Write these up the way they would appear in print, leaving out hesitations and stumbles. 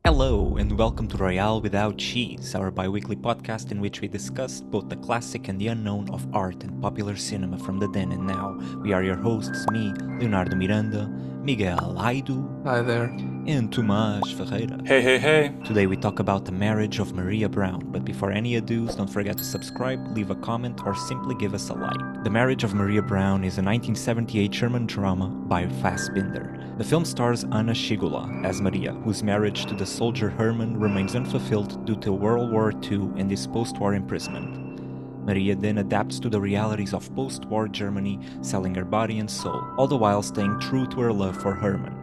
Hello, and welcome to Royale Without Cheese, our bi-weekly podcast in which we discuss both the classic and the unknown of art and popular cinema from the then and now. We are your hosts, me, Leonardo Miranda, Miguel Aido, Hi there. and Tomás Ferreira. Hey. Today we talk about the Marriage of Maria Braun, but before any ados, don't forget to subscribe, leave a comment, or simply give us a like. The Marriage of Maria Braun is a 1978 German drama by Fassbinder. The film stars Anna Schigula as Maria, whose marriage to the soldier Hermann remains unfulfilled due to World War II and his post-war imprisonment. Maria then adapts to the realities of post-war Germany, selling her body and soul, all the while staying true to her love for Hermann.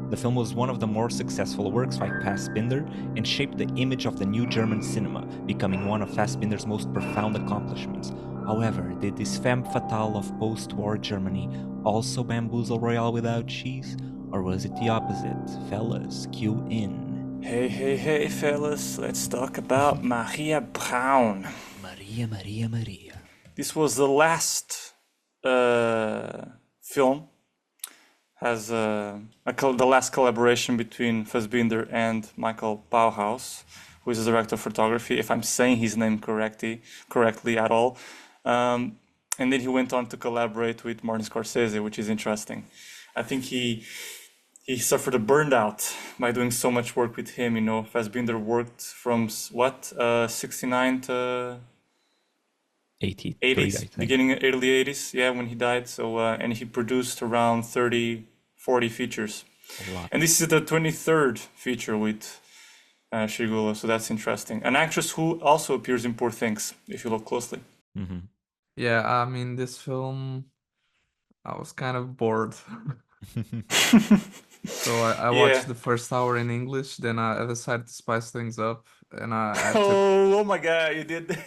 The film was one of the more successful works by Fassbinder and shaped the image of the new German cinema, becoming one of Fassbinder's most profound accomplishments. However, did this femme fatale of post-war Germany also bamboozle Royale Without Cheese? Or was it the opposite? Fellas, cue in. Hey, fellas, let's talk about Maria Braun. Maria. This was the last film, the last collaboration between Fassbinder and Michael Bauhaus, who is the director of photography, if I'm saying his name correctly at all. And then he went on to collaborate with Martin Scorsese, which is interesting. I think he suffered a burnout by doing so much work with him. Fassbinder worked from 69 to 80s, 80s, beginning early 80s, when he died. So and he produced around 30, 40 features. And this is the 23rd feature with Schigula, so that's interesting. An actress who also appears in Poor Things, if you look closely. Mm-hmm. Yeah, I mean, this film, I was kind of bored. So I watched the first hour in English, then I decided to spice things up, and I took... Oh my God, you did.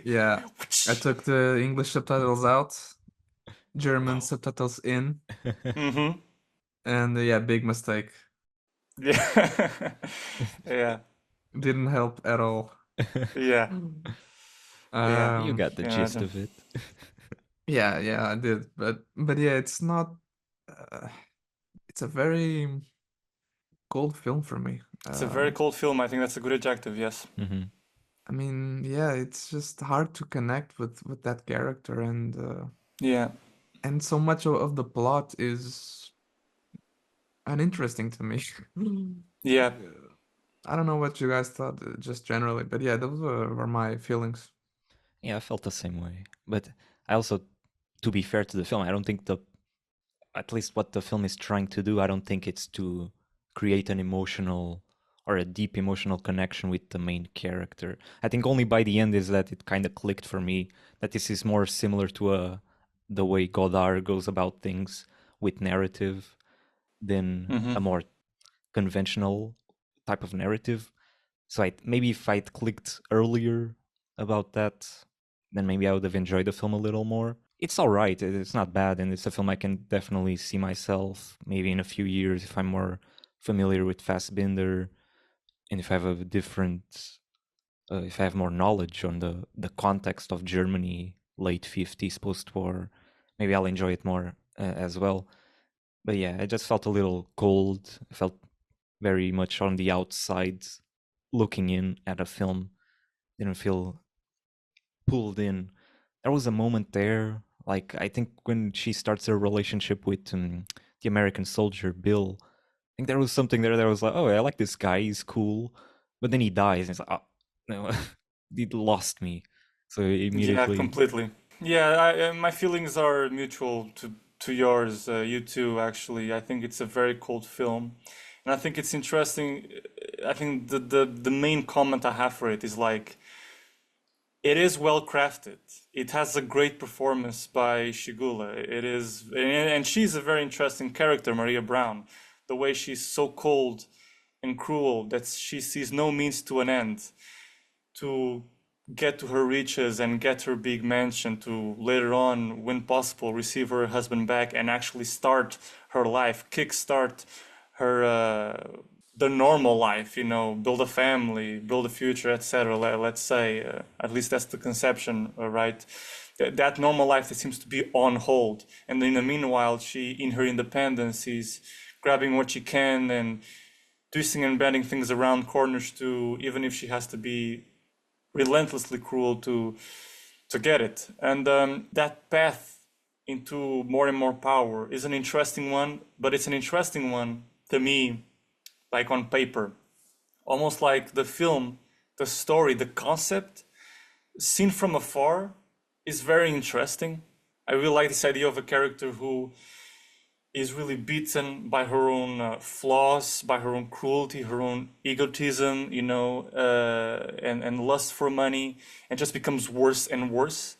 Yeah, I took the English subtitles out, German subtitles in, Mm-hmm. and yeah, big mistake. Yeah. Didn't help at all. Yeah. You got the gist of it. Yeah, I did, but yeah, it's not. It's a very cold film for me. It's a very cold film. I think that's a good adjective, yes. Mm-hmm. I mean, yeah, it's just hard to connect with that character, and and so much of the plot is uninteresting to me. Yeah. I don't know what you guys thought, just generally, but yeah, those were my feelings. Yeah, I felt the same way. But I also, to be fair to the film, I don't think at least what the film is trying to do, I don't think it's to create an emotional or a deep emotional connection with the main character. I think only by the end is that it kind of clicked for me that this is more similar to the way Godard goes about things with narrative than a more conventional type of narrative. So maybe if I'd clicked earlier about that, then maybe I would have enjoyed the film a little more. It's all right. It's not bad, and it's a film I can definitely see myself maybe in a few years if I'm more familiar with Fassbinder, and if I have a different, if I have more knowledge on the context of Germany, late 50s post-war. Maybe I'll enjoy it more as well. But yeah, I just felt a little cold. I felt very much on the outside looking in at a film. Didn't feel pulled in. There was a moment there, like I think when she starts her relationship with the American soldier Bill. I think there was something there that was like, oh, I like this guy, he's cool, but then he dies, and it's like, oh, no, he lost me. So immediately, Yeah, completely. Yeah, my feelings are mutual to yours. You too, actually. I think it's a very cold film, and I think it's interesting. I think the main comment I have for it is like, it is well crafted. It has a great performance by Shigula. It is, and she's a very interesting character, Maria Braun. The way she's so cold and cruel that she sees no means to an end to get to her riches and get her big mansion to later on, when possible, receive her husband back and actually start her life, kickstart her the normal life, build a family, build a future, etc. Let's say, at least that's the conception, right? That normal life that seems to be on hold, and in the meanwhile, she, in her independence, is grabbing what she can and twisting and bending things around corners to, even if she has to be relentlessly cruel to get it. And that path into more and more power is an interesting one, but it's an interesting one to me, like on paper, almost like the film, the story, the concept, seen from afar, is very interesting. I really like this idea of a character who is really beaten by her own flaws, by her own cruelty, her own egotism, you know, and lust for money, and just becomes worse and worse.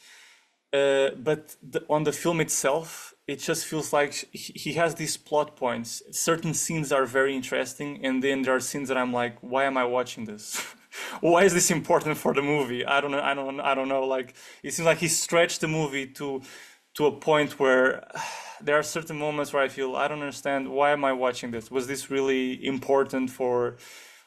But on the film itself, it just feels like he has these plot points. Certain scenes are very interesting, and then there are scenes that I'm like, why am I watching this? Why is this important for the movie? I don't know. Like, it seems like he stretched the movie to a point where there are certain moments where I feel I don't understand, why am I watching this? Was this really important for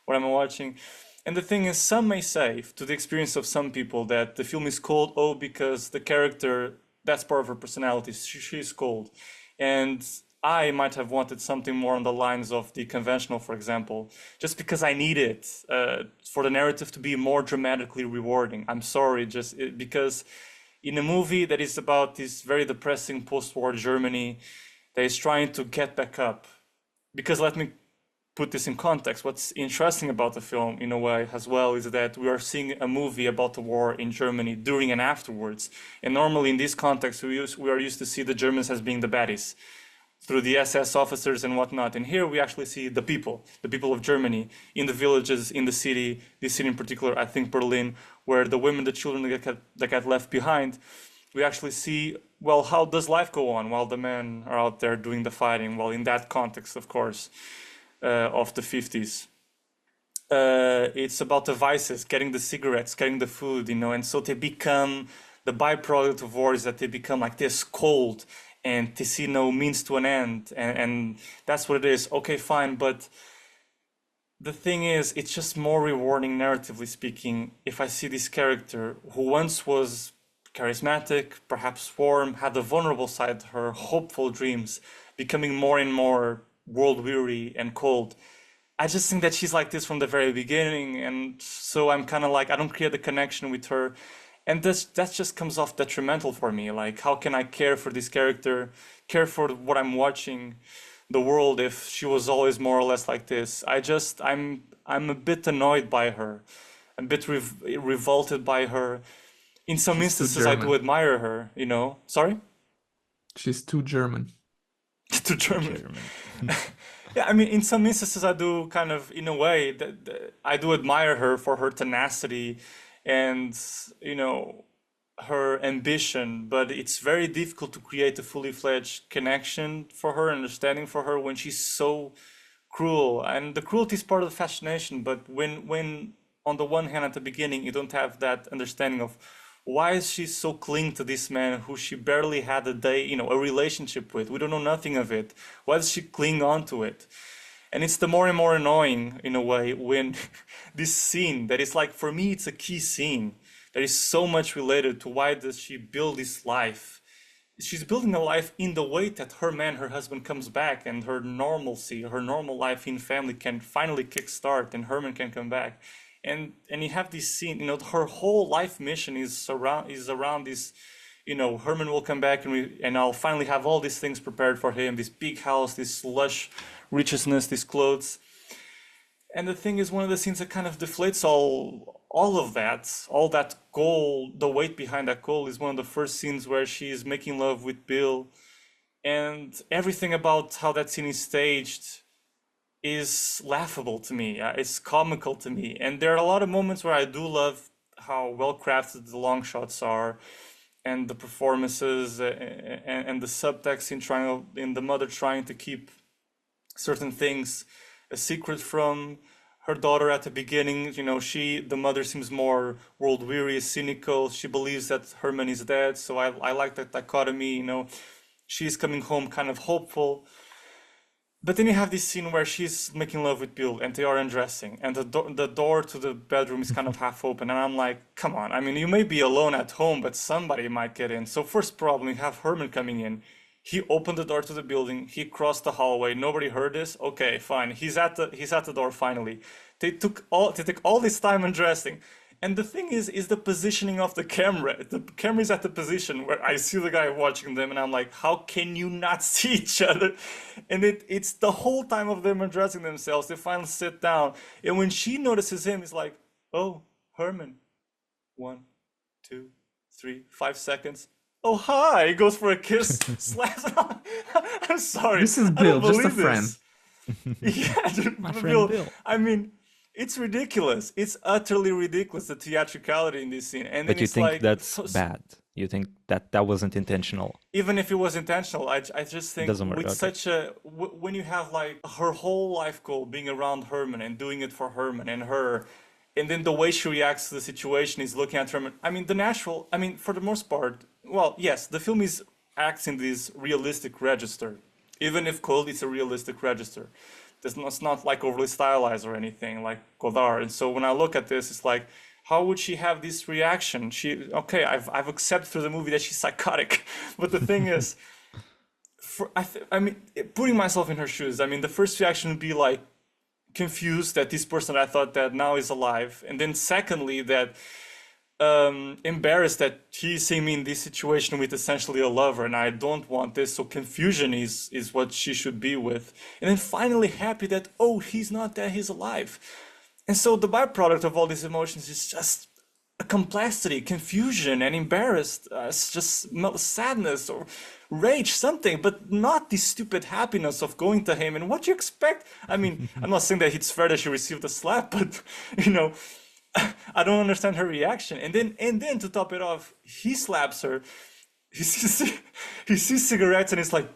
what I'm watching? And the thing is, some may say, to the experience of some people, that the film is cold, oh, because the character, that's part of her personality, she's cold. And I might have wanted something more on the lines of the conventional, for example, just because I need it for the narrative to be more dramatically rewarding. I'm sorry, because in a movie that is about this very depressing post-war Germany that is trying to get back up, because let me put this in context, what's interesting about the film in a way as well is that we are seeing a movie about the war in Germany during and afterwards. And normally in this context, we are used to see the Germans as being the baddies through the SS officers and whatnot. And here we actually see the people of Germany in the villages, in the city, this city in particular, I think Berlin, where the women, the children that got left behind, we actually see, well, how does life go on while the men are out there doing the fighting? Well, in that context, of course, of the 50s. It's about the vices, getting the cigarettes, getting the food, you know, and so they become, the byproduct of war is that they become like this cold, and they see no means to an end, and that's what it is. Okay, fine, but the thing is, it's just more rewarding, narratively speaking, if I see this character who once was charismatic, perhaps warm, had a vulnerable side to her, hopeful dreams, becoming more and more world weary and cold. I just think that she's like this from the very beginning, and so I'm kind of like, I don't create the connection with her, and that just comes off detrimental for me. Like, how can I care for this character, care for what I'm watching, the world, if she was always more or less like this? I'm a bit annoyed by her, a bit revolted by her. In some instances, I do admire her, you know. Sorry? She's too German. Too German. Yeah, I mean, in some instances, I do kind of, in a way, I do admire her for her tenacity and, you know, her ambition, but it's very difficult to create a fully fledged connection for her, understanding for her when she's so cruel. And the cruelty is part of the fascination, but when on the one hand, at the beginning, you don't have that understanding of why is she so cling to this man who she barely had a relationship with? We don't know nothing of it. Why does she cling on to it? And it's the more and more annoying, in a way, when this scene that is like, for me, it's a key scene that is so much related to why does she build this life. She's building a life in the way that her husband comes back, and her normalcy, her normal life in family can finally kickstart, and Herman can come back. And you have this scene, you know, her whole life mission is around this, you know, Herman will come back and I'll finally have all these things prepared for him, this big house, this lush richness, these clothes. And the thing is, one of the scenes that kind of deflates all of that, all that goal, the weight behind that goal, is one of the first scenes where she's making love with Bill, and everything about how that scene is staged is laughable to me. It's comical to me, and there are a lot of moments where I do love how well crafted the long shots are, and the performances, and the subtext in the mother trying to keep certain things a secret from her daughter at the beginning. You know, the mother seems more world weary, cynical. She believes that Herman is dead, so I like that dichotomy. You know, she's coming home kind of hopeful. But then you have this scene where she's making love with Bill and they are undressing, and the door to the bedroom is kind of half open, and I'm like, come on, I mean, you may be alone at home, but somebody might get in. So first problem, you have Herman coming in. He opened the door to the building. He crossed the hallway. Nobody heard this. Okay, fine. He's at the door finally. They take all this time undressing. And the thing is the positioning of the camera. The camera is at the position where I see the guy watching them, and I'm like, how can you not see each other? And it's the whole time of them undressing themselves. They finally sit down, and when she notices him, it's like, oh, Herman. 1, 2, 3, 5 seconds. Oh, hi! He goes for a kiss, slaps it on. I'm sorry. This is I don't Bill, just a believe friend. this. Yeah, dude, My friend Bill. Bill. I mean, it's ridiculous. It's utterly ridiculous, the theatricality in this scene. And then But you it's think like, that's bad? You think that wasn't intentional? even if it was intentional, I just think Doesn't work. with Okay. such a when you have like her whole life goal being around Herman and doing it for Herman and her, and then the way she reacts to the situation is looking at Herman. I mean, for the most part, well, yes, the film acts in this realistic register, even if cold, it's a realistic register. It's not like overly stylized or anything like Godard. And so when I look at this, it's like, how would she have this reaction? I've accepted through the movie that she's psychotic, but the thing is, putting myself in her shoes, I mean, the first reaction would be like confused that this person I thought that now is alive, and then secondly that embarrassed that he's seeing me in this situation with essentially a lover, and I don't want this. So confusion is what she should be with, and then finally happy that, oh, he's not dead, he's alive. And so the byproduct of all these emotions is just a complexity, confusion, and embarrassed, it's just sadness or rage, something, but not the stupid happiness of going to him. And what you expect? I mean, I'm not saying that it's fair that she received a slap, but I don't understand her reaction. And then to top it off, he slaps her. He sees cigarettes, and it's like,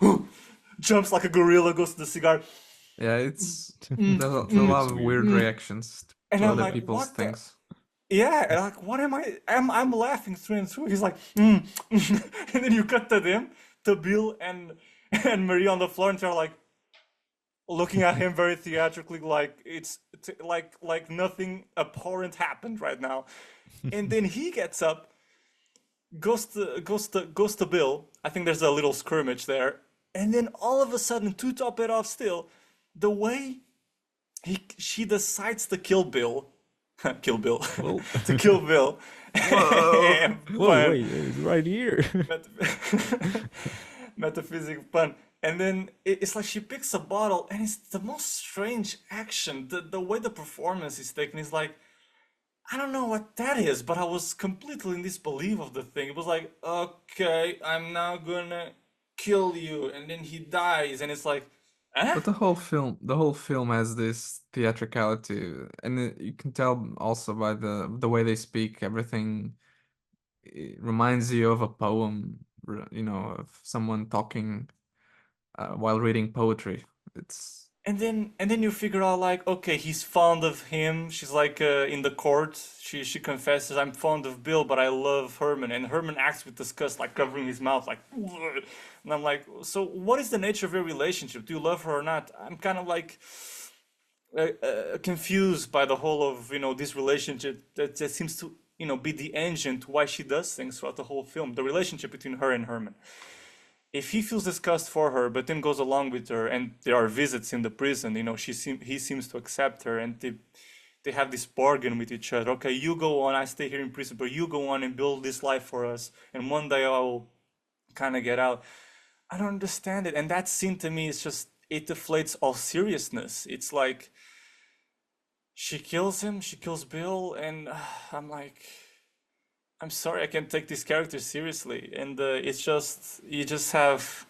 jumps like a gorilla, goes to the cigar. Yeah, there's a lot of weird reactions And to I'm other like, people's what the? things. Yeah, and like, what am I? I'm laughing through and through. He's like, and then you cut to them, to Bill and Maria on the floor, and they're like looking at him very theatrically, like it's like nothing abhorrent happened right now. And then he gets up, goes to Bill. I think there's a little skirmish there, and then all of a sudden, to top it off, still the way she decides to kill Bill. Kill Bill. To kill Bill. Whoa. Whoa, wait, it's right here. Metaphysical pun. And then it's like she picks a bottle, and it's the most strange action. The way the performance is taken is like, I don't know what that is, but I was completely in disbelief of the thing. It was like, okay, I'm now gonna kill you, and then he dies, and it's like, eh? But the whole film has this theatricality, and you can tell also by the way they speak. Everything reminds you of a poem, of someone talking while reading poetry. It's And then you figure out like, okay, he's fond of him. She's like in the court. She confesses, I'm fond of Bill, but I love Herman. And Herman acts with disgust, like covering his mouth, like. And I'm like, so what is the nature of your relationship? Do you love her or not? I'm kind of like confused by the whole of this relationship that seems to be the engine to why she does things throughout the whole film. The relationship between her and Herman. If he feels disgust for her, but then goes along with her, and there are visits in the prison, he seems to accept her, and they have this bargain with each other. Okay, you go on, I stay here in prison, but you go on and build this life for us, and one day I will kind of get out. I don't understand it, and that scene to me is just, it deflates all seriousness. It's like she kills him, she kills Bill, and I'm like, I'm sorry, I can't take this character seriously. And it's just, you just have,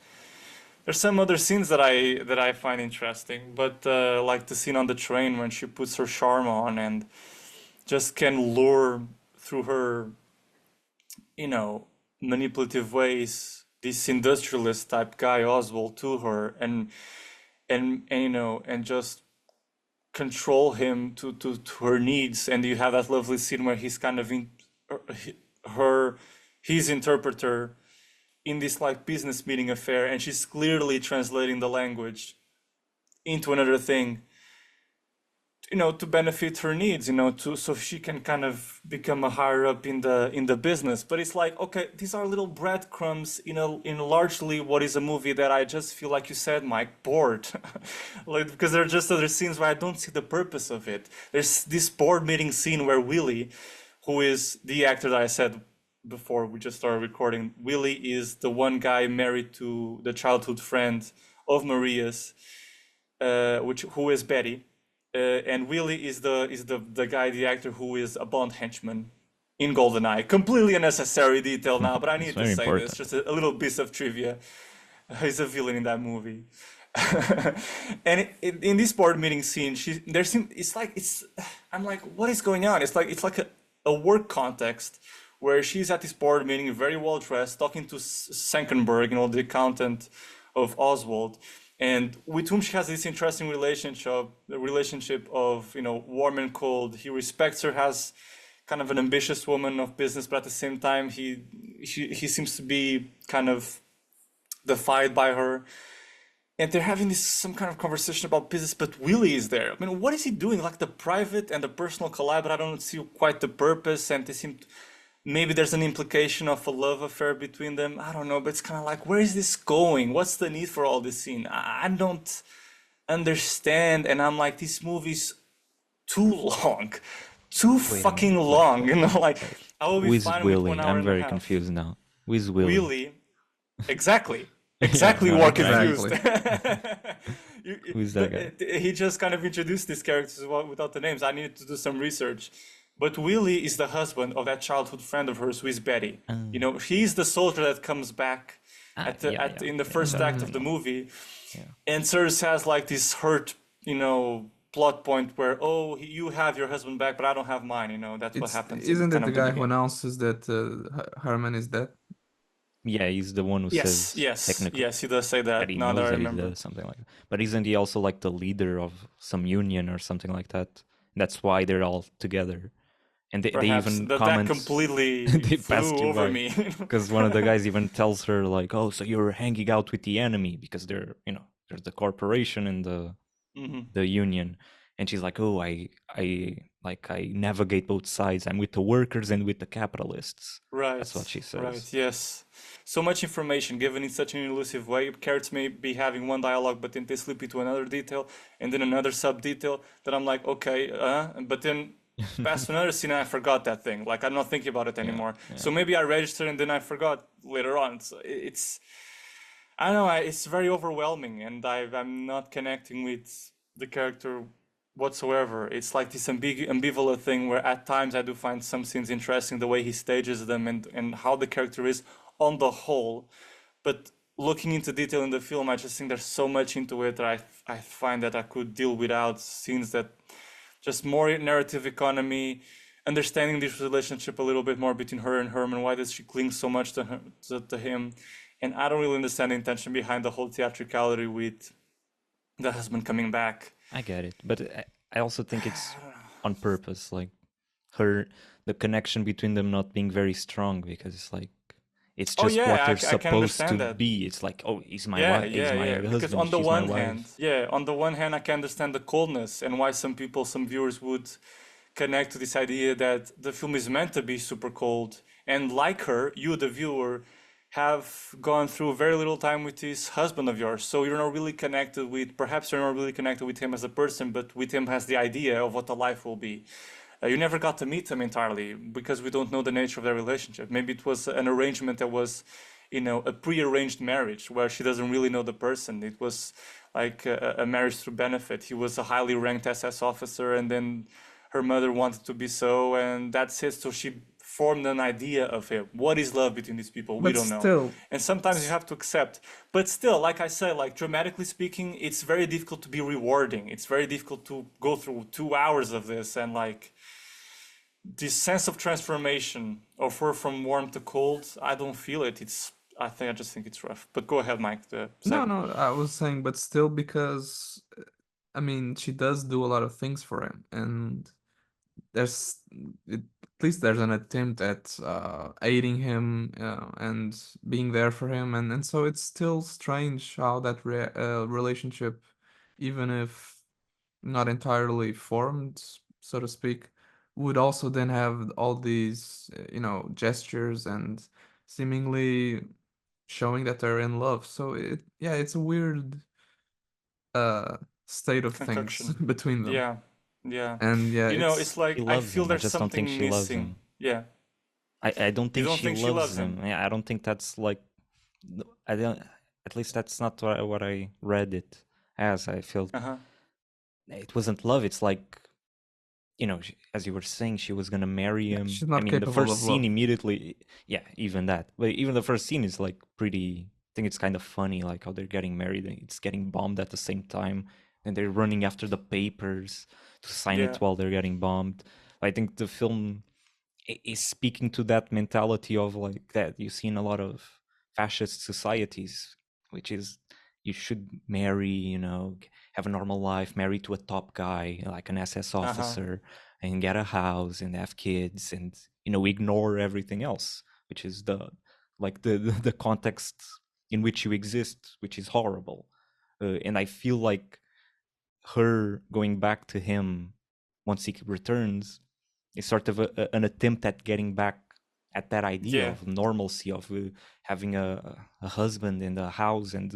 there's some other scenes that I find interesting, but like the scene on the train when she puts her charm on and just can lure through her, manipulative ways, this industrialist type guy Oswald to her, and and just control him to her needs. And you have that lovely scene where he's kind of in his interpreter in this like business meeting affair, and she's clearly translating the language into another thing. to benefit her needs, so she can kind of become a higher up in the business. But it's like, okay, these are little breadcrumbs in largely what is a movie that I just feel, like you said, Mike, bored. Like, because there are just other scenes where I don't see the purpose of it. There's this board meeting scene where Willie, who is the actor that I said before we just started recording, Willie is the one guy married to the childhood friend of Maria's, who is Betty, and Willie is the guy, the actor who is a Bond henchman in GoldenEye. Completely unnecessary detail now, but I need to very say important. this, just a little piece of trivia. He's a villain in that movie. And in this board meeting scene, I'm like, what is going on? It's like a work context where she's at this board meeting, very well dressed, talking to Sankenberg, the accountant of Oswald, and with whom she has this interesting relationship of warm and cold. He respects her, has kind of an ambitious woman of business, but at the same time he seems to be kind of defied by her. And they're having some kind of conversation about business, but Willie is there. I mean, what is he doing? Like the private and the personal collab, but I don't see quite the purpose. And they seem maybe there's an implication of a love affair between them. I don't know, but it's kind of like, where is this going? What's the need for all this scene? I don't understand. And I'm like, this movie's too long, too fucking long. Like I will be With fine with Willie, 1 hour I'm and a very half. confused now. With Willie. Willie, exactly. Exactly, no, more exactly. confused. Who's that guy? He just kind of introduced these characters without the names. I needed to do some research. But Willie is the husband of that childhood friend of hers, who is Betty. He's the soldier that comes back in the first act of the movie. And Sirs has like this hurt, plot point where, oh, you have your husband back, but I don't have mine. That's what happens. Isn't it the guy who beginning. announces that Herman is dead? Yeah, he's the one who says technically. Yes, he does say that. That he Now knows that I that he remember. does something like that. But isn't he also like the leader of some union or something like that? That's why they're all together. And they Perhaps even that comment. completely They flew passed you over by. me. Because one of the guys even tells her like, "Oh, so you're hanging out with the enemy because they're, there's the corporation and the union." And she's like, "Oh, I navigate both sides. I'm with the workers and with the capitalists." Right. That's what she says. Right. Yes. So much information given in such an elusive way. Characters may be having one dialogue, but then they slip into another detail and then another sub detail that I'm like, okay, but then past another scene and I forgot that thing. Like I'm not thinking about it anymore. Yeah. So maybe I registered and then I forgot later on. So it's I don't know. It's very overwhelming, and I'm not connecting with the character whatsoever. It's like this ambivalent thing where at times I do find some scenes interesting, the way he stages them and how the character is on the whole. But looking into detail in the film, I just think there's so much into it that I find that I could deal without scenes that just more narrative economy, understanding this relationship a little bit more between her and Herman. Why does she cling so much to him? And I don't really understand the intention behind the whole theatricality with the husband coming back. I get it, but I also think it's on purpose, like the connection between them not being very strong, because it's like it's just what they're supposed to be. It's like, oh, he's my wife, he's my husband, because on the she's one my hand, wife. on the one hand, I can understand the coldness and why some viewers would connect to this idea that the film is meant to be super cold, and like her, you, the viewer, have gone through very little time with this husband of yours, so you're not really connected with, perhaps you're not really connected with him as a person, but with him as the idea of what the life will be. You never got to meet him entirely because we don't know the nature of their relationship. Maybe it was an arrangement that was, a pre-arranged marriage where she doesn't really know the person. It was like a marriage through benefit. He was a highly ranked SS officer, and then her mother wanted to be so, and that's it. So she formed an idea of him. What is love between these people? We don't know. And sometimes you have to accept. But still, like I said, like dramatically speaking, it's very difficult to be rewarding. It's very difficult to go through 2 hours of this and like this sense of transformation of her from warm to cold. I don't feel it. I just think it's rough. But go ahead, Mike. No, I was saying, but still, because I mean, she does do a lot of things for him, and there's at least there's an attempt at aiding him and being there for him, and so it's still strange how that relationship, even if not entirely formed, so to speak, would also then have all these, gestures and seemingly showing that they're in love. So yeah, it's a weird uh state of things Concoction. between them. Yeah, yeah. And yeah, You know, it's it's She like I loves feel him. I there's just don't think something she loves missing. him. Yeah. I don't You think don't she think she loves loves him. him? Yeah, I don't think that's like. I don't. At least that's not what I read it as. I felt Uh-huh. it wasn't love. It's like, as you were saying, she was gonna marry yeah, him. she's I not mean, the capable first of scene love. immediately, yeah, even that. But even the first scene is like pretty. I think it's kind of funny, like how they're getting married. And it's getting bombed at the same time, and they're running after the papers to sign Yeah. it while they're getting bombed. I think the film is speaking to that mentality of like that you see in a lot of fascist societies, which is you should marry, have a normal life, marry to a top guy like an SS Uh-huh. officer, and get a house and have kids, and ignore everything else, which is the like the context in which you exist, which is horrible. And I feel like her going back to him once he returns is sort of an attempt at getting back at that idea Yeah. of normalcy, of having a husband and a house, and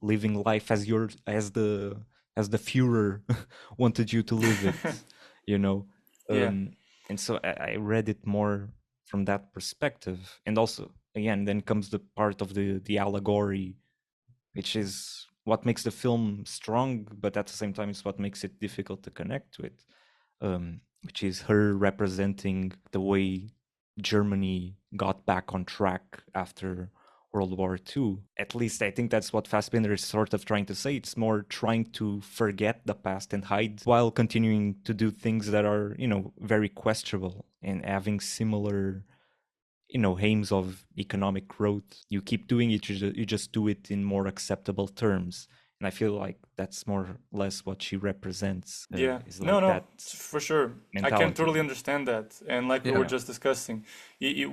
living life as the Führer wanted you to live it, you know. Yeah. And so I read it more from that perspective, and also again then comes the part of the allegory, which is what makes the film strong, but at the same time, it's what makes it difficult to connect to it. Which is her representing the way Germany got back on track after World War II. At least I think that's what Fassbinder is sort of trying to say. It's more trying to forget the past and hide while continuing to do things that are, very questionable and having similar aims of economic growth. You keep doing it, you just do it in more acceptable terms. And I feel like that's more or less what she represents, Yeah. is No, like no, that for sure. I can mentality. totally understand that. And like we were Yeah. just discussing,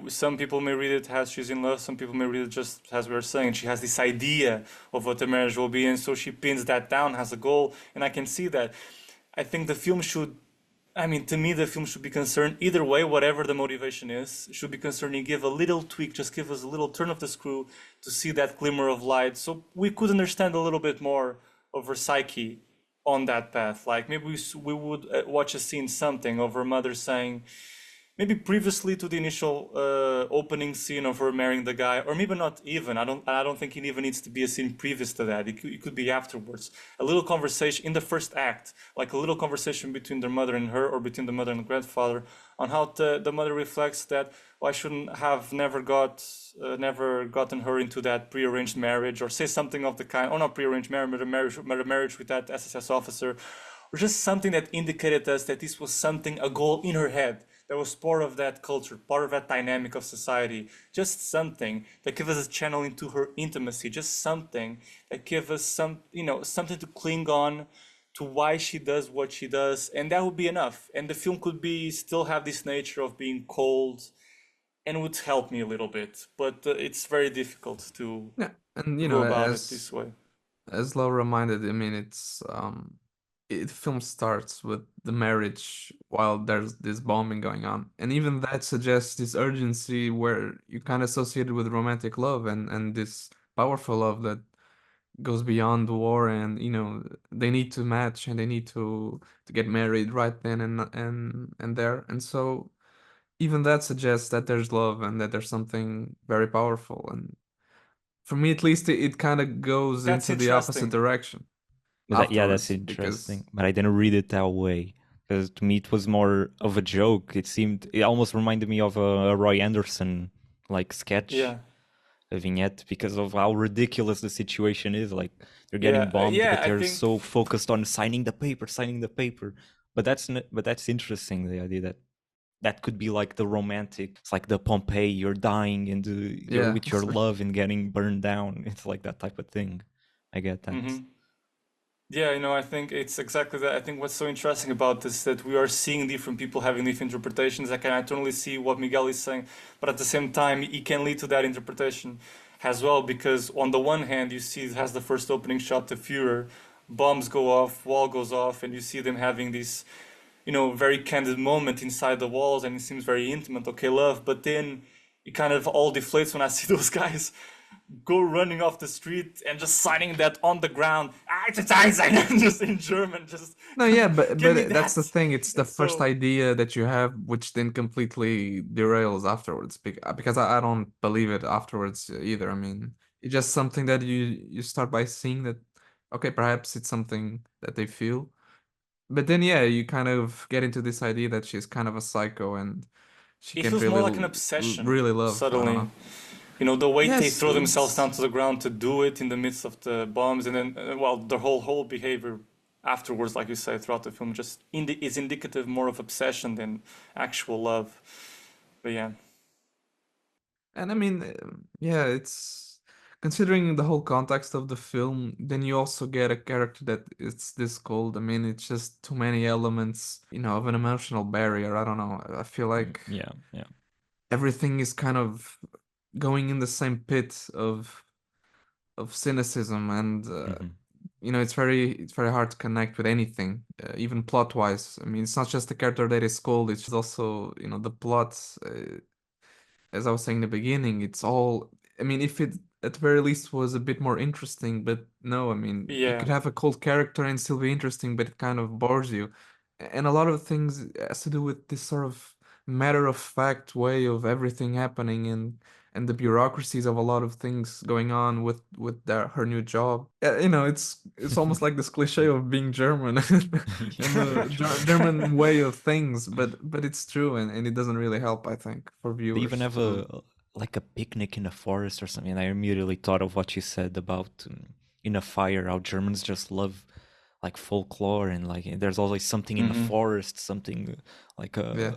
some people may read it as she's in love, some people may read it just as we were saying. She has this idea of what the marriage will be, and so she pins that down, has a goal, and I can see that. I think the film should, I mean, to me, the film should be concerned either way, whatever the motivation is, should be concerned and give a little tweak, just give us a little turn of the screw to see that glimmer of light, so we could understand a little bit more of her psyche on that path. Like maybe we would watch a scene, something of her mother saying, maybe previously to the initial opening scene of her marrying the guy, or maybe not even. I don't think it even needs to be a scene previous to that. It could be afterwards. A little conversation in the first act, like a little conversation between their mother and her, or between the mother and the grandfather, on how the mother reflects that, well, I shouldn't have never gotten her into that prearranged marriage, or say something of the kind, or not prearranged marriage, but a marriage with that SSS officer, or just something that indicated us that this was something, a goal in her head, that was part of that culture, part of that dynamic of society. Just something that gave us a channel into her intimacy, just something that gave us something to cling on to why she does what she does, and that would be enough. And the film could be still have this nature of being cold, and would help me a little bit. But it's very difficult to Yeah. And go about it this way. as Lau reminded, I mean, film starts with the marriage while there's this bombing going on, and even that suggests this urgency where you kind of associate it with romantic love and this powerful love that goes beyond the war, and they need to match and they need to get married right then and there, and so even that suggests that there's love and that there's something very powerful. And for me, at least, it kind of goes That's into the opposite interesting. direction Yeah, that's afterwards because interesting, but I didn't read it that way, because to me it was more of a joke. It almost reminded me of a Roy Anderson like sketch, Yeah. a vignette, because of how ridiculous the situation is. Like they're getting Yeah. bombed, Yeah. but I they're think. so focused on signing the paper, signing the paper. But that's interesting. The idea that could be like the romantic. It's like the Pompeii. You're dying and you're yeah. with your love and getting burned down. It's like that type of thing. I get that. Mhm. Yeah, I think it's exactly that. I think what's so interesting about this is that we are seeing different people having different interpretations. I totally see what Miguel is saying, but at the same time, it can lead to that interpretation as well. Because on the one hand, you see it has the first opening shot, the Führer, bombs go off, wall goes off, and you see them having this, very candid moment inside the walls, and it seems very intimate. Okay, love, but then it kind of all deflates when I see those guys go running off the street and just signing that on the ground, just in German, just No, yeah, but give me that's the that. thing. It's the It's first so idea that you have, which then completely derails afterwards. Because I don't believe it afterwards either. I mean, it's just something that you start by seeing that, okay, perhaps it's something that they feel, but then yeah, you kind of get into this idea that she's kind of a psycho and she it can't feels more really like an obsession really love. I don't suddenly. know. The way they Yes, throw themselves down it's to the ground to do it in the midst of the bombs, and then well, the whole behavior afterwards, like you say, throughout the film, just is indicative more of obsession than actual love. But yeah, and I mean, yeah, it's considering the whole context of the film, then you also get a character that it's this cold. I mean, it's just too many elements, of an emotional barrier. I don't know. I feel like Yeah, yeah. everything is kind of going in the same pit of cynicism, and Hmm. it's very hard to connect with anything, even plot wise. I mean, it's not just the character that is cold, it's also the plot. As I was saying in the beginning, it's all. I mean, if it at the very least was a bit more interesting, but no, I mean, you yeah, could have a cold character and still be interesting, but it kind of bores you. And a lot of things has to do with this sort of matter of fact way of everything happening, and the bureaucracies of a lot of things going on with her new job. It's almost like this cliche of being German and the German way of things, but it's true, and it doesn't really help, I think, for They even viewers have who. like a picnic in a forest or something. I immediately thought of what you said about in a fire, how Germans just love like folklore and like there's always something in the hmm forest, something like Yeah,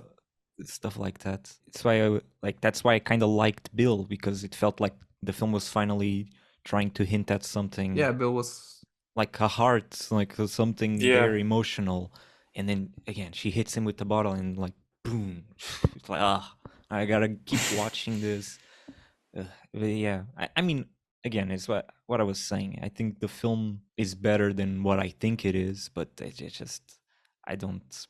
stuff like that. It's why that's why I kind of liked Bill because it felt like the film was finally trying to hint at something yeah, Bill was. like a heart, like something yeah. there emotional. And then again, she hits him with the bottle and like boom. It's like I gotta keep watching this. But yeah, I mean, again, it's what I was saying. I think the film is better than what I think it is, but it just I don't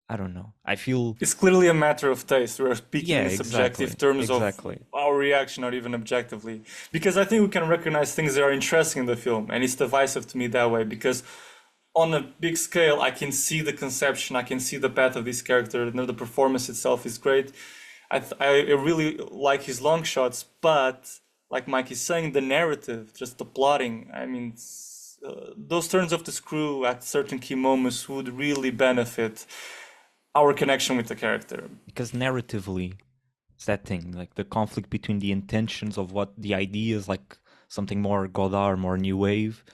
I don't know. I feel It's clearly a matter of taste. We're speaking yeah, in subjective exactly, terms of exactly. our reaction, or even objectively. Because I think we can recognize things that are interesting in the film, and it's divisive to me that way. Because on a big scale, I can see the conception, I can see the path of this character. The performance itself is great. I really like his long shots, but like Mike is saying, the narrative, just the plotting. I mean, those turns of the screw at certain key moments would really benefit our connection with the character. Because narratively, it's that thing, like the conflict between the intentions of what the ideas, like something more Godard, more new wave,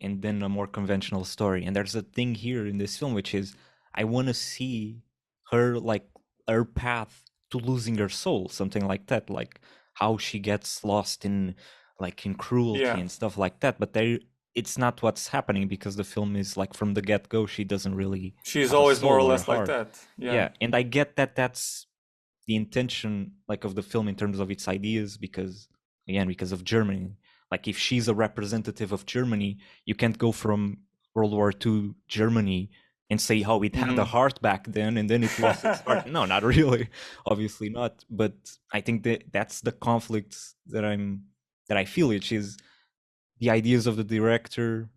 and then a more conventional story. And there's a thing here in this film, which is I want to see her like her path to losing her soul, something like that, like how she gets lost in like in cruelty Yeah, and stuff like that. But there, it's not what's happening because the film is like from the get go, she doesn't really she's have a always more or soul or a less like heart. that. Yeah. Yeah, and I get that that's the intention like of the film in terms of its ideas because again because of Germany, like if she's a representative of Germany, you can't go from World War II Germany and say how it had a hmm heart back then and then it lost its heart. No, not really. Obviously not, but I think that that's the conflict that I feel, which is the ideas of the director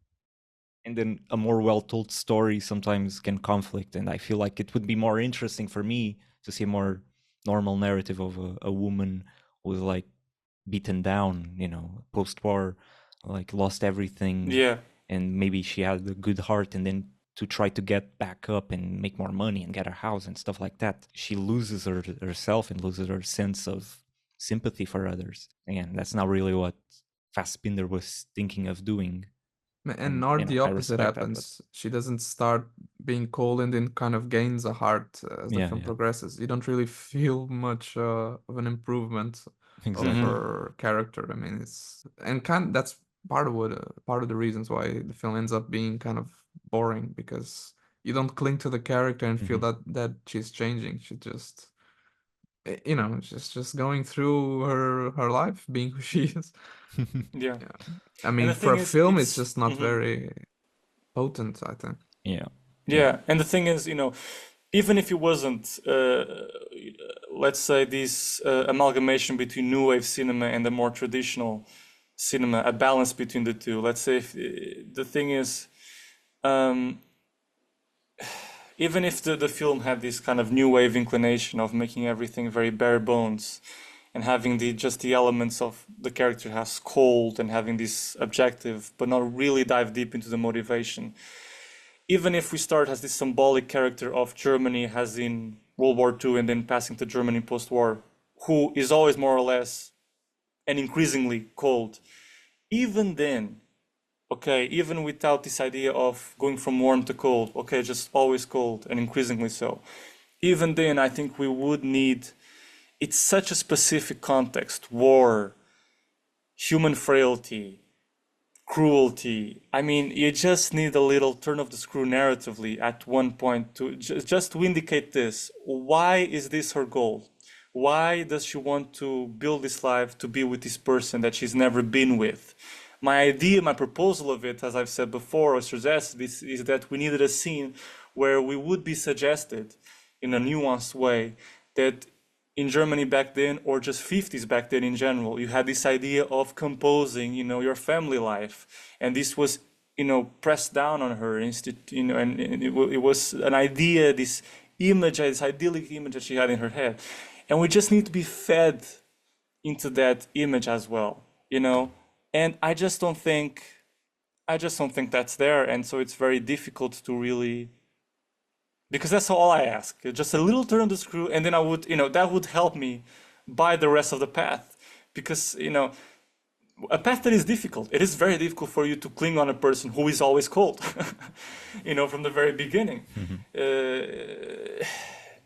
and then a more well told story sometimes can conflict, and I feel like it would be more interesting for me to see a more normal narrative of a woman who was like beaten down, post-war, like lost everything, Yeah. and maybe she had a good heart and then to try to get back up and make more money and get a house and stuff like that, she loses herself and loses her sense of sympathy for others. Again, that's not really what Fassbinder was thinking of doing, And and nor the I opposite respect that. But happens. She doesn't start being cold and then kind of gains a heart as the yeah, film yeah, progresses. You don't really feel much of an improvement of hmm exactly. her character. I mean, it's and that's part of the reasons why the film ends up being kind of boring, because you don't cling to the character and feel Hmm. that she's changing. She just you know, just going through her life, being who she is. Yeah. Yeah. I And mean, the for thing a is, film, it's it's just not very potent, I think. Yeah. yeah. And the thing is, even if it wasn't, let's say, this amalgamation between new wave cinema and the more traditional cinema, a balance between the two. Let's say if, the thing is, um, even if the film had this kind of new wave inclination of making everything very bare bones and having just the elements of the character has cold and having this objective, but not really dive deep into the motivation. Even if we start as this symbolic character of Germany as in World War II and then passing to Germany post-war, who is always more or less and increasingly cold, even then, okay, even without this idea of going from warm to cold, okay, just always cold and increasingly so, even then I think we would need, it's such a specific context, war, human frailty, cruelty. I mean, you just need a little turn of the screw narratively at one point to just to indicate this. Why is this her goal? Why does she want to build this life to be with this person that she's never been with? My idea, my proposal of it, as I've said before or suggested, is that we needed a scene where we would be suggested in a nuanced way that in Germany back then, or just 50s back then in general, you had this idea of composing, your family life, and this was, pressed down on her, and it was an idea, this image, this idyllic image that she had in her head, and we just need to be fed into that image as well, and I just don't think that's there, and so it's very difficult to really, because that's all I ask. Just a little turn of the screw, and then I would, that would help me buy the rest of the path. Because, a path that is difficult. It is very difficult for you to cling on a person who is always cold, from the very beginning.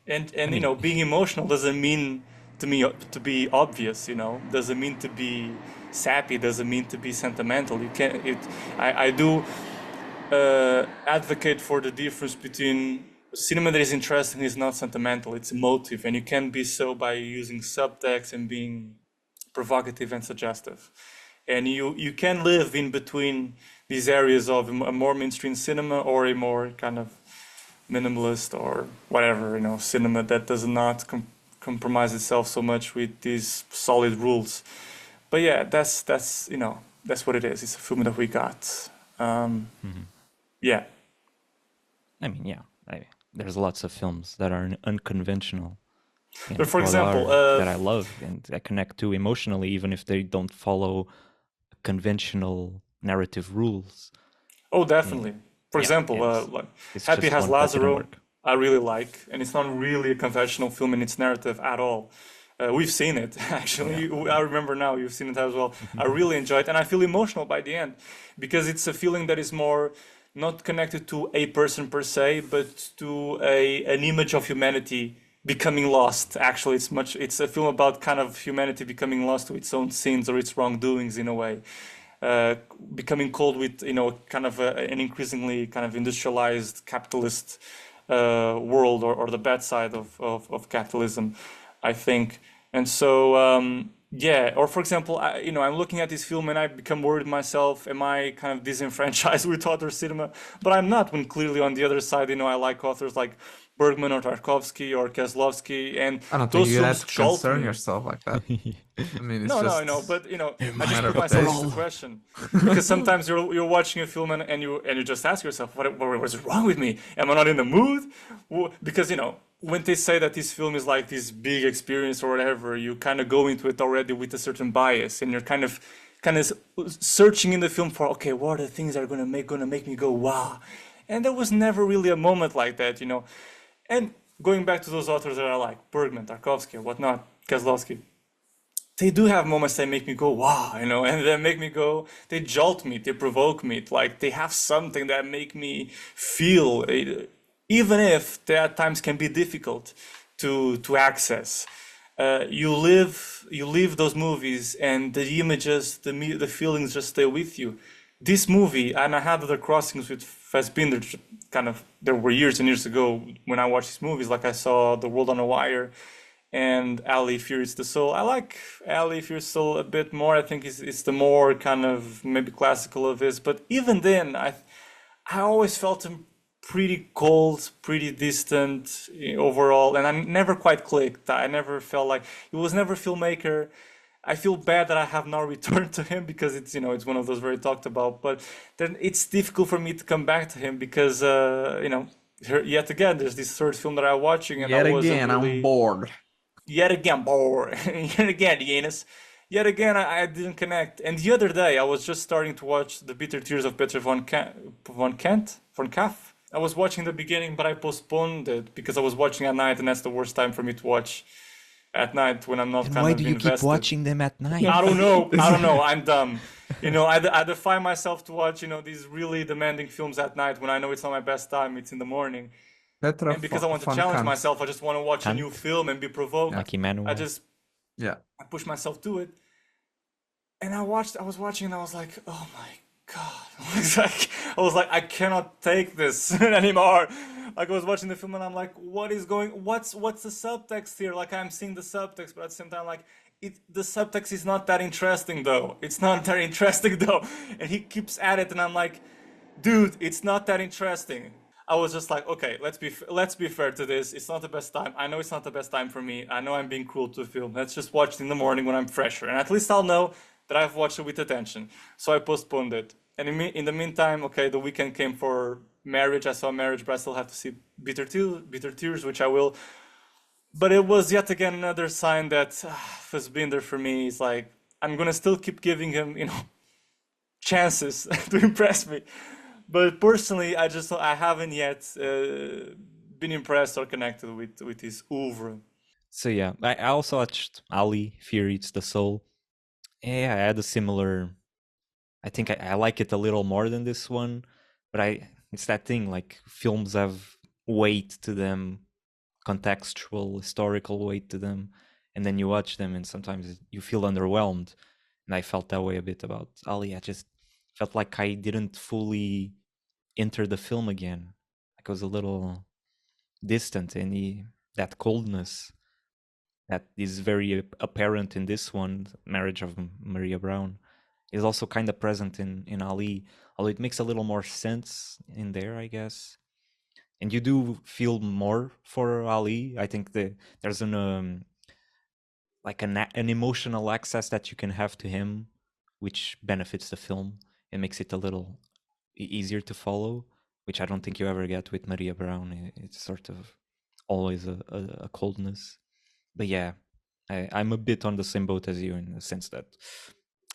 And being emotional doesn't mean to me to be obvious, doesn't mean to be sappy, doesn't mean to be sentimental. You can't, I do advocate for the difference between cinema that is interesting is not sentimental, it's emotive, and you can be so by using subtext and being provocative and suggestive. And you can live in between these areas of a more mainstream cinema or a more kind of minimalist or whatever, cinema that does not compromise itself so much with these solid rules. But yeah, that's what it is. It's a film that we got. Yeah. I mean, yeah. There's lots of films that are unconventional. But for example, that I love and I connect to emotionally, even if they don't follow conventional narrative rules. Oh, definitely. For example, like Happy Has Lazaro, I really like, and it's not really a conventional film in its narrative at all. We've seen it, actually. I remember now, you've seen it as well. I really enjoy it, and I feel emotional by the end, because it's a feeling that is more not connected to a person per se, but to an image of humanity becoming lost. Actually, it's a film about kind of humanity becoming lost to its own sins or its wrongdoings in a way. Becoming cold with, kind of an increasingly kind of industrialized capitalist world, or the bad side of capitalism, I think. And so, yeah, or for example, I'm looking at this film and I become worried myself, am I kind of disenfranchised with author cinema? But I'm not, when clearly on the other side, I like authors like Bergman or Tarkovsky or Kieslowski, and I don't those think you have films to jolt concern me. yourself like that. I mean, it's No, just I know, but I just matter put of myself taste. into question, because sometimes you're watching a film and you just ask yourself, what's wrong with me? Am I not in the mood? Because when they say that this film is like this big experience or whatever, you kind of go into it already with a certain bias, and you're kind of searching in the film for, okay, what are the things that are gonna make me go wow? And there was never really a moment like that, And going back to those authors that are like Bergman, Tarkovsky, or whatnot, Kieslowski, they do have moments that make me go wow, and they make me go, they jolt me, they provoke me, like they have something that make me feel, even if they at times can be difficult to access. You live those movies, and the images, the feelings just stay with you. This movie, and I had other crossings with Fassbinder, kind of, there were years and years ago when I watched these movies, like I saw The World on a Wire, and Ali Fears the Soul. I like Ali Fears the Soul a bit more. I think it's the more kind of maybe classical of his. But even then, I always felt him pretty cold, pretty distant overall, and I never quite clicked. I never felt like he was never a filmmaker. I feel bad that I have now returned to him because it's it's one of those very talked about. But then it's difficult for me to come back to him because yet again there's this third film that I'm watching and Yet I wasn't again, I'm really bored. yet again bored yet again Yannis. Yet again, I didn't connect. And the other day, I was just starting to watch The Bitter Tears of Peter von Kaff. I was watching the beginning, but I postponed it because I was watching at night, and that's the worst time for me to watch at night when I'm not And kind why of do you invested. keep watching them at night? I don't know. I don't know. I'm dumb. I defy myself to watch, these really demanding films at night when I know it's not my best time. It's in the morning. Petra And because I want to von challenge Kant. myself, I just want to watch a Kant? new film and be provoked. Like Emmanuel. I push myself to it. And I was watching and I was like, oh my God. I was like, I cannot take this anymore. Like I was watching the film and I'm like, what's the subtext here? Like I'm seeing the subtext, but at the same time, like the subtext is not that interesting though. It's not that interesting though. And he keeps at it and I'm like, dude, it's not that interesting. I was just like, okay, let's be fair to this. It's not the best time. I know it's not the best time for me. I know I'm being cruel to the film. Let's just watch it in the morning when I'm fresher. And at least I'll know that I've watched it with attention. So I postponed it. And in the meantime, okay, the weekend came for Marriage. I saw Marriage, but I still have to see Bitter Tears, which I will. But it was yet again another sign that Fassbinder for me is like, I'm gonna still keep giving him, chances to impress me. But personally, I haven't yet been impressed or connected with his oeuvre. So yeah, I also watched Ali, Fear Eats the Soul. Yeah, I had a similar. I think I like it a little more than this one, but it's that thing, like films have weight to them, contextual, historical weight to them, and then you watch them and sometimes you feel underwhelmed. And I felt that way a bit about Ali. I just felt like I didn't fully enter the film again. Like I was a little distant, and that coldness that is very apparent in this one, Marriage of Maria Braun, is also kind of present in Ali, although it makes a little more sense in there, I guess. And you do feel more for Ali. I think there's an emotional access that you can have to him, which benefits the film and makes it a little easier to follow, which I don't think you ever get with Maria Braun. It's sort of always a coldness. But yeah, I'm a bit on the same boat as you in the sense that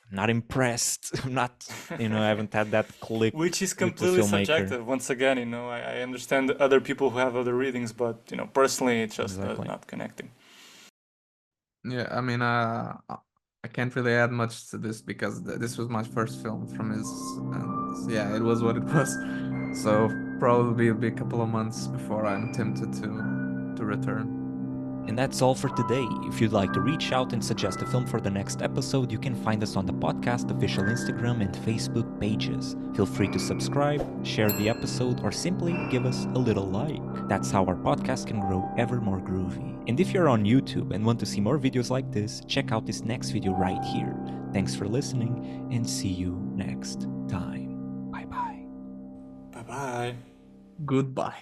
I'm not impressed. I'm not, I haven't had that click. Which is with the completely filmmaker. subjective. Once again, I understand other people who have other readings, but personally, it's just Exactly. not connecting. Yeah, I mean, I can't really add much to this because this was my first film from his, and yeah, it was what it was. So probably it'll be a couple of months before I'm tempted to return. And that's all for today. If you'd like to reach out and suggest a film for the next episode, you can find us on the podcast official Instagram and Facebook pages. Feel free to subscribe, share the episode, or simply give us a little like. That's how our podcast can grow ever more groovy. And if you're on YouTube and want to see more videos like this, check out this next video right here. Thanks for listening, and see you next time. Bye-bye. Bye bye. Goodbye.